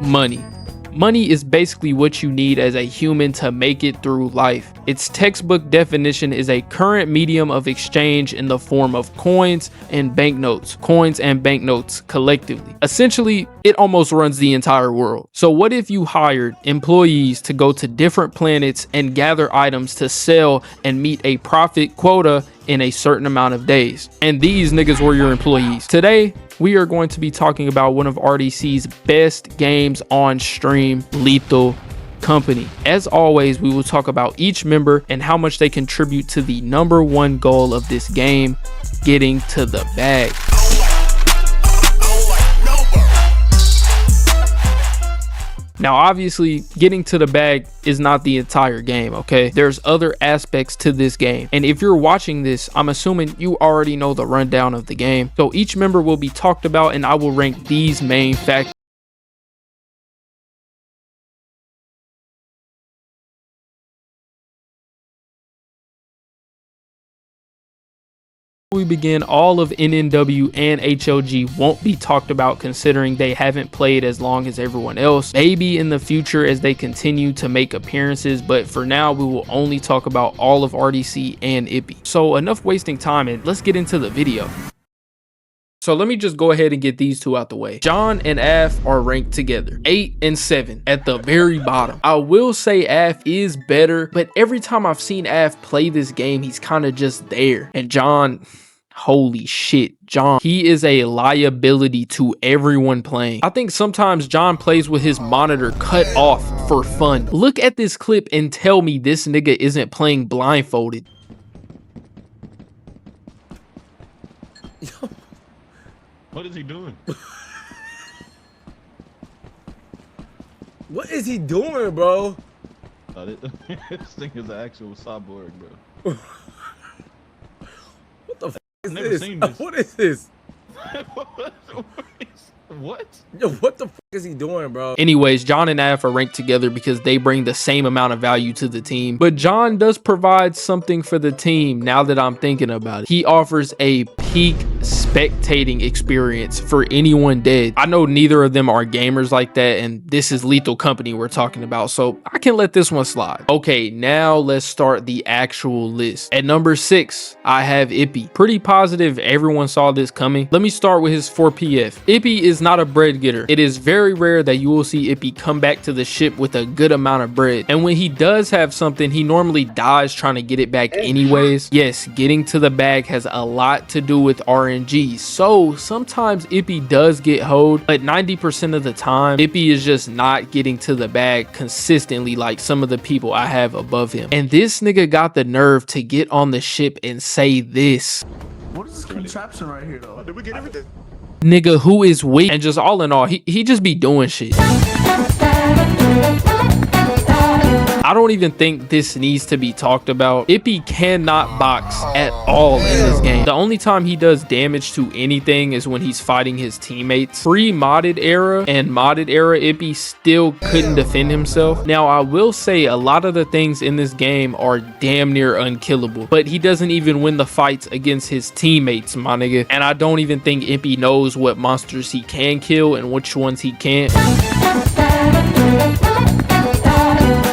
Money. Money is basically what you need as a human to make it through life. Its textbook definition is a current medium of exchange in the form of coins and banknotes collectively. Essentially, it almost runs the entire world. So what if you hired employees to go to different planets and gather items to sell and meet a profit quota in a certain amount of days? And these niggas were your employees. Today, we are going to be talking about one of RDC's best games on stream, Lethal Company. As always, we will talk about each member and how much they contribute to the #1 goal of this game, getting to the bag. Now, obviously, getting to the bag is not the entire game, okay? There's other aspects to this game. And if you're watching this, I'm assuming you already know the rundown of the game. So each member will be talked about and I will rank these main factors. We begin, all of NNW and HLG won't be talked about considering they haven't played as long as everyone else. Maybe in the future as they continue to make appearances, but for now we will only talk about all of RDC and Ippy. So enough wasting time and let's get into the video. So let me just go ahead and get these two out the way. Jon and AF are ranked together, 8 and 7 at the very bottom. I will say AF is better, but every time I've seen AF play this game, he's kind of just there. And Jon, holy shit, Jon, he is a liability to everyone playing. I think sometimes Jon plays with his monitor cut off for fun. Look at this clip and tell me this nigga isn't playing blindfolded. What is he doing? What is he doing, bro? This thing is an actual cyborg, bro. What the f is I've never this? seen this. What is this? What? Yo, what the f is he doing, bro? Anyways, Jon and AF are ranked together because they bring the same amount of value to the team. But Jon does provide something for the team now that I'm thinking about it. He offers a peak spectating experience for anyone dead. I know neither of them are gamers like that, and this is Lethal Company we're talking about, so I can let this one slide. Okay, now let's start the actual list. At number 6, I have Ippy. Pretty positive everyone saw this coming. Let me start with his 4PF. Ippy is not a bread getter. It is very rare that you will see Ippy come back to the ship with a good amount of bread. And when he does have something, he normally dies trying to get it back anyways. Yes, getting to the bag has a lot to do with RNG. So sometimes Ippy does get hoed, but 90% of the time, Ippy is just not getting to the bag consistently like some of the people I have above him. And this nigga got the nerve to get on the ship and say this. What is this contraption right here, though? Did we get everything? Nigga who is weak. And just all in all, he just be doing shit. I don't even think this needs to be talked about. Ippy cannot box at all in this game. The only time he does damage to anything is when he's fighting his teammates. Pre-modded era and modded era, Ippy still couldn't defend himself. Now, I will say a lot of the things in this game are damn near unkillable, but he doesn't even win the fights against his teammates, my nigga. And I don't even think Ippy knows what monsters he can kill and which ones he can't.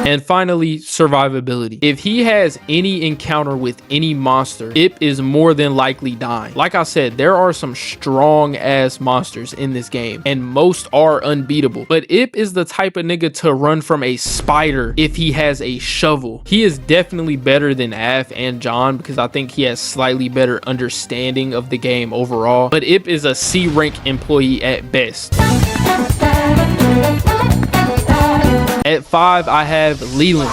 And finally, survivability. If he has any encounter with any monster, Ipp is more than likely dying. Like I said, there are some strong ass monsters in this game and most are unbeatable. But Ipp is the type of nigga to run from a spider if he has a shovel. He is definitely better than AF and Jon because I think he has slightly better understanding of the game overall. But Ipp is a C rank employee at best. At 5, I have Leland.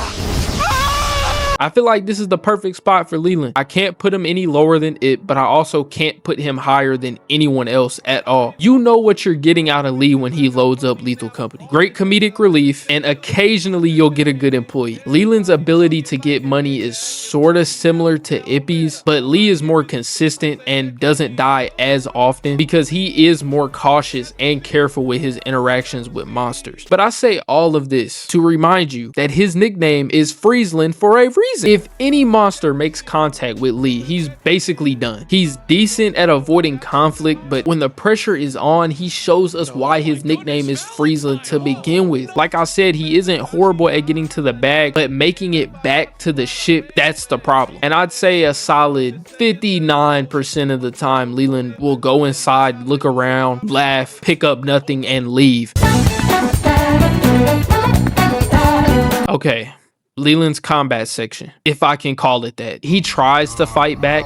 I feel like this is the perfect spot for Leland. I can't put him any lower than it, but I also can't put him higher than anyone else at all. You know what you're getting out of Lee when he loads up Lethal Company. Great comedic relief, and occasionally you'll get a good employee. Leland's ability to get money is sort of similar to Ippy's, but Lee is more consistent and doesn't die as often because he is more cautious and careful with his interactions with monsters. But I say all of this to remind you that his nickname is Friesland for a reason. reason. If any monster makes contact with Lee, he's basically done. He's decent at avoiding conflict, but when the pressure is on, he shows us why his nickname is Frieza to begin with. Like I said, he isn't horrible at getting to the bag, but making it back to the ship, that's the problem. And I'd say a solid 59% of the time, Leland will go inside, look around, laugh, pick up nothing, and leave. Okay, Leland's combat section, if I can call it that. He tries to fight back,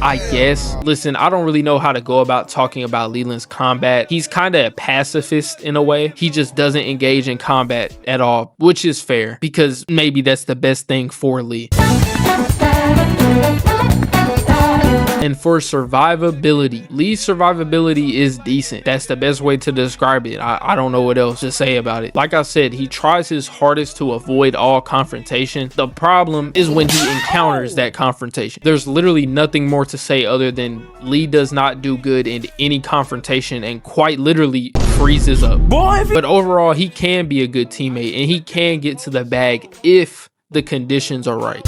I guess. Listen, I don't really know how to go about talking about Leland's combat. He's kind of a pacifist in a way. He just doesn't engage in combat at all, which is fair because maybe that's the best thing for Lee. And for survivability, Lee's survivability is decent. That's the best way to describe it. I don't know what else to say about it. Like I said, he tries his hardest to avoid all confrontation. The problem is when he encounters that confrontation. There's literally nothing more to say other than Lee does not do good in any confrontation and quite literally freezes up. But overall, he can be a good teammate and he can get to the bag if the conditions are right.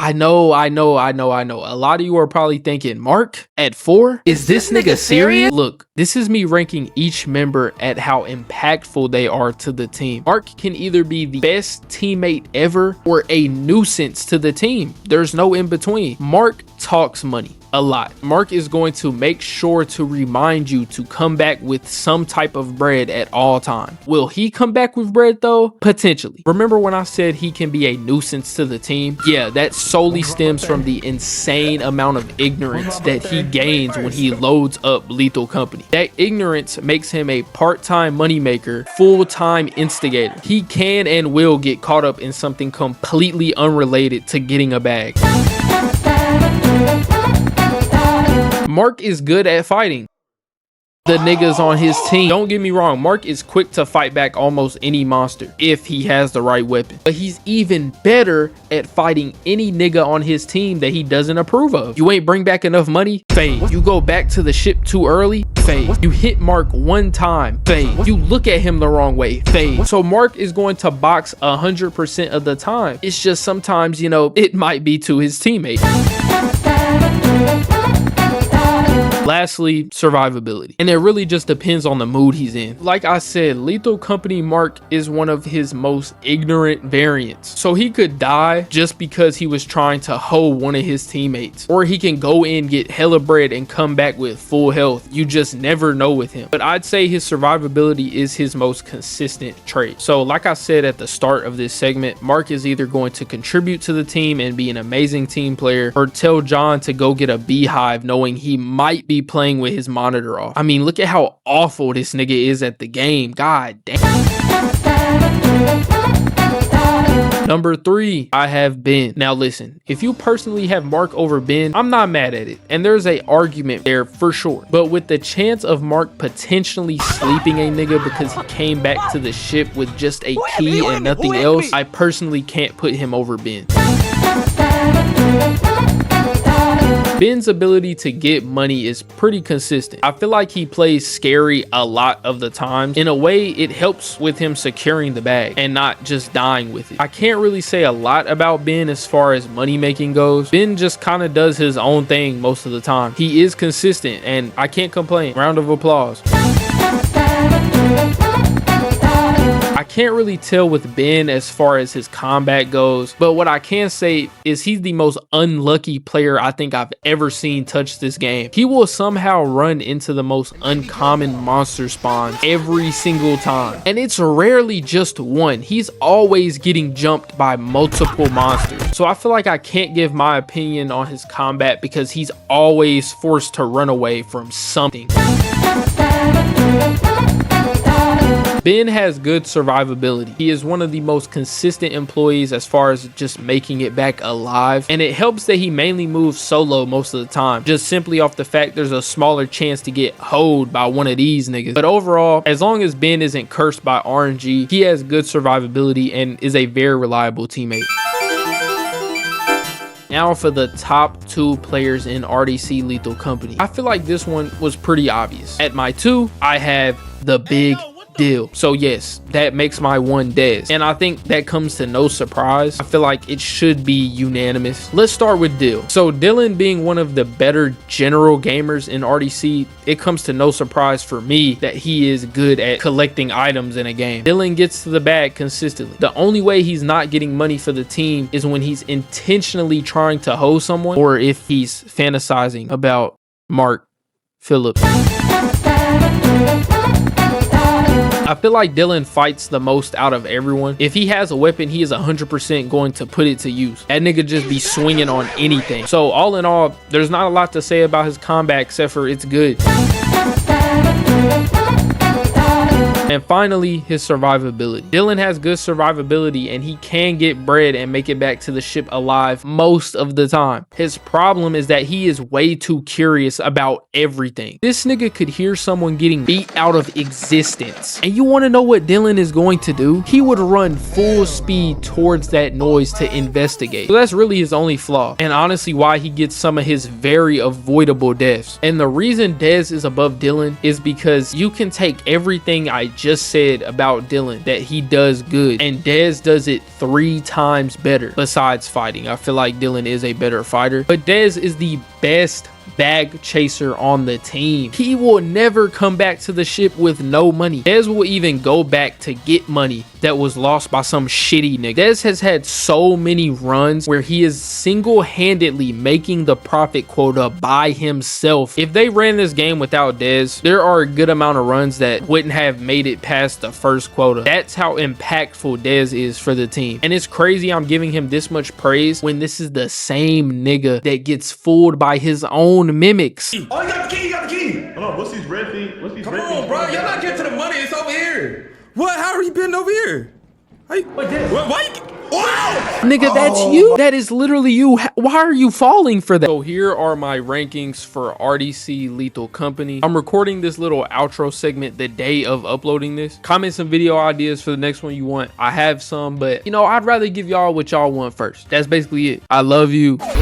I know. A lot of you are probably thinking, Mark, at 4? Is this nigga serious? Look, this is me ranking each member at how impactful they are to the team. Mark can either be the best teammate ever or a nuisance to the team. There's no in between. Mark talks money a lot. Mark is going to make sure to remind you to come back with some type of bread at all times. Will he come back with bread though? Potentially. Remember when I said he can be a nuisance to the team? Yeah, that solely stems from the insane amount of ignorance that he gains when he loads up Lethal Company. That ignorance makes him a part-time moneymaker, full-time instigator. He can and will get caught up in something completely unrelated to getting a bag. Mark is good at fighting the niggas on his team. Don't get me wrong, Mark is quick to fight back almost any monster if he has the right weapon. But he's even better at fighting any nigga on his team that he doesn't approve of. You ain't bring back enough money? Fade. You go back to the ship too early? Fade. You hit Mark one time? Fade. You look at him the wrong way? Fade. So Mark is going to box 100% of the time. It's just sometimes, you know, it might be to his teammate. Lastly, survivability. And it really just depends on the mood he's in. Like I said, Lethal Company Mark is one of his most ignorant variants. So he could die just because he was trying to hoe one of his teammates. Or he can go in, get hella bread, and come back with full health. You just never know with him. But I'd say his survivability is his most consistent trait. So like I said at the start of this segment, Mark is either going to contribute to the team and be an amazing team player, or tell Jon to go get a beehive knowing he might be playing with his monitor off. I mean, look at how awful this nigga is at the game. God damn. Number 3, I have Ben. Now listen, if you personally have Mark over Ben, I'm not mad at it. And there's a argument there for sure. But with the chance of Mark potentially sleeping a nigga because he came back to the ship with just a key and nothing else, I personally can't put him over Ben. Ben's ability to get money is pretty consistent. I feel like he plays scary a lot of the time. In a way, it helps with him securing the bag and not just dying with it. I can't really say a lot about Ben as far as money making goes. Ben just kind of does his own thing most of the time. He is consistent and I can't complain. Round of applause. I can't really tell with Ben as far as his combat goes, but what I can say is he's the most unlucky player I think I've ever seen touch this game. He will somehow run into the most uncommon monster spawns every single time, and it's rarely just one. He's always getting jumped by multiple monsters. So I feel like I can't give my opinion on his combat because he's always forced to run away from something. Ben has good survivability. He is one of the most consistent employees as far as just making it back alive, and it helps that he mainly moves solo most of the time, just simply off the fact there's a smaller chance to get hoed by one of these niggas. But overall, as long as Ben isn't cursed by RNG, he has good survivability and is a very reliable teammate. Now for the top 2 players in RDC Lethal Company. I feel like this one was pretty obvious. At my 2, I have the big Dill. So yes, that makes my 1 Dez. And I think that comes to no surprise. I feel like it should be unanimous. Let's start with Dill. So Dylan being one of the better general gamers in RDC, it comes to no surprise for me that he is good at collecting items in a game. Dylan gets to the bag consistently. The only way he's not getting money for the team is when he's intentionally trying to hoe someone, or if he's fantasizing about Mark Phillips. I feel like Dylan fights the most out of everyone. If he has a weapon, he is 100% going to put it to use. That nigga just be swinging on anything. So all in all, there's not a lot to say about his combat except for it's good. And finally, his survivability. Dylan has good survivability and he can get bread and make it back to the ship alive most of the time. His problem is that he is way too curious about everything. This nigga could hear someone getting beat out of existence. And you want to know what Dylan is going to do? He would run full speed towards that noise to investigate. So that's really his only flaw. And honestly, why he gets some of his very avoidable deaths. And the reason Dez is above Dylan is because you can take everything I just said about Dylan that he does good, and Dez does it 3 times better. Besides fighting, I feel like Dylan is a better fighter, but Dez is the best bag chaser on the team. He will never come back to the ship with no money. Dez will even go back to get money that was lost by some shitty nigga. Dez has had so many runs where he is single-handedly making the profit quota by himself. If they ran this game without Dez, there are a good amount of runs that wouldn't have made it past the first quota. That's how impactful Dez is for the team. And it's crazy I'm giving him this much praise when this is the same nigga that gets fooled by his own mimics. Oh, you got the key, you got the key. Hold on, what's these red things? What's these Come red on, things? bro. Y'all not getting to the money. It's over here. What? How are you been over here? How you, Wait, Dez. why you? Wow! Nigga, that's you. That is literally you. Why are you falling for that? So here are my rankings for RDC Lethal Company. I'm recording this little outro segment the day of uploading this. Comment some video ideas for the next one you want. I have some, but you know, I'd rather give y'all what y'all want first. That's basically it. I love you.